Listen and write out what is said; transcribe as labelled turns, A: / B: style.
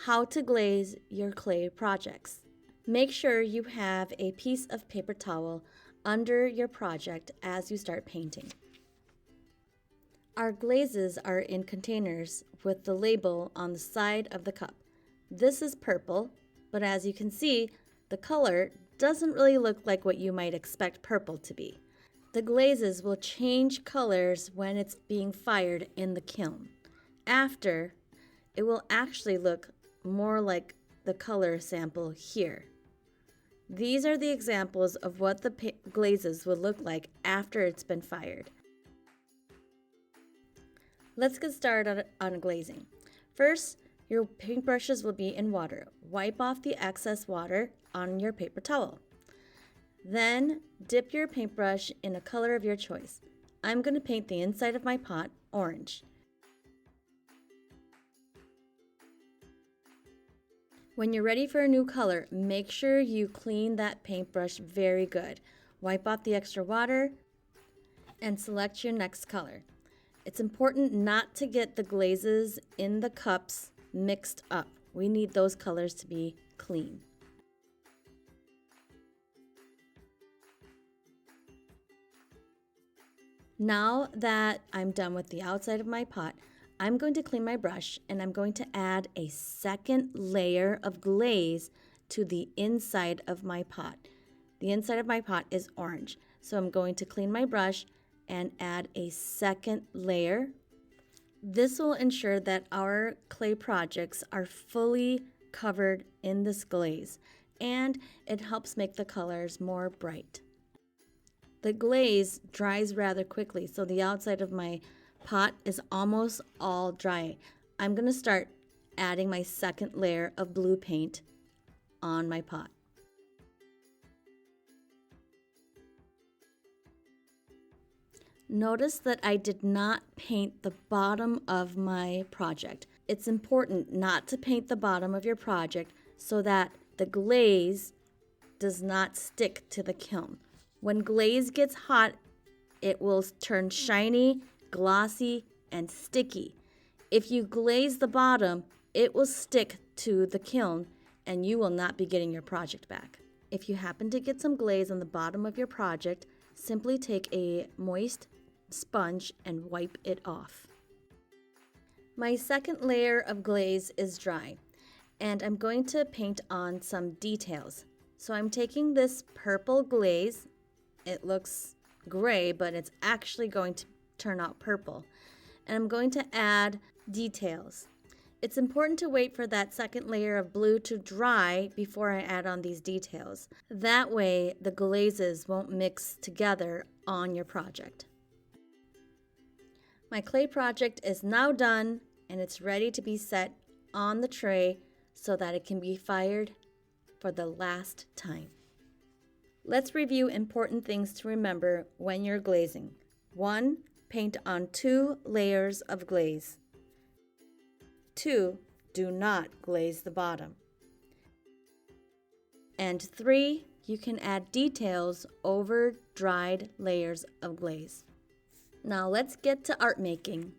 A: how to glaze your clay projects. Make sure you have a piece of paper towel under your project as you start painting. Our glazes are in containers with the label on the side of the cup. This is purple, but as you can see, the color doesn't really look like what you might expect purple to be. The glazes will change colors when it's being fired in the kiln. After, it will actually look more like the color sample here. These are the examples of what the glazes will look like after it's been fired. Let's get started on glazing. First, your paintbrushes will be in water. Wipe off the excess water on your paper towel. Then, dip your paintbrush in a color of your choice. I'm going to paint the inside of my pot orange. When you're ready for a new color, make sure you clean that paintbrush very good. Wipe off the extra water and select your next color. It's important not to get the glazes in the cups mixed up. We need those colors to be clean. Now that I'm done with the outside of my pot, I'm going to clean my brush and I'm going to add a second layer of glaze to the inside of my pot. The inside of my pot is orange, so I'm going to clean my brush and add a second layer. This will ensure that our clay projects are fully covered in this glaze, and it helps make the colors more bright. The glaze dries rather quickly, so the outside of my pot is almost all dry. I'm going to start adding my second layer of blue paint on my pot. Notice that I did not paint the bottom of my project. It's important not to paint the bottom of your project so that the glaze does not stick to the kiln. When glaze gets hot, it will turn shiny, glossy, and sticky. If you glaze the bottom, it will stick to the kiln and you will not be getting your project back. If you happen to get some glaze on the bottom of your project, simply take a moist sponge and wipe it off. My second layer of glaze is dry, and I'm going to paint on some details. So I'm taking this purple glaze. It looks gray, but it's actually going to turn out purple. And I'm going to add details. It's important to wait for that second layer of blue to dry before I add on these details. That way, the glazes won't mix together on your project. My clay project is now done and it's ready to be set on the tray so that it can be fired for the last time. Let's review important things to remember when you're glazing. 1. Paint on 2 layers of glaze. 2. Do not glaze the bottom. And 3. You can add details over dried layers of glaze. Now let's get to art making.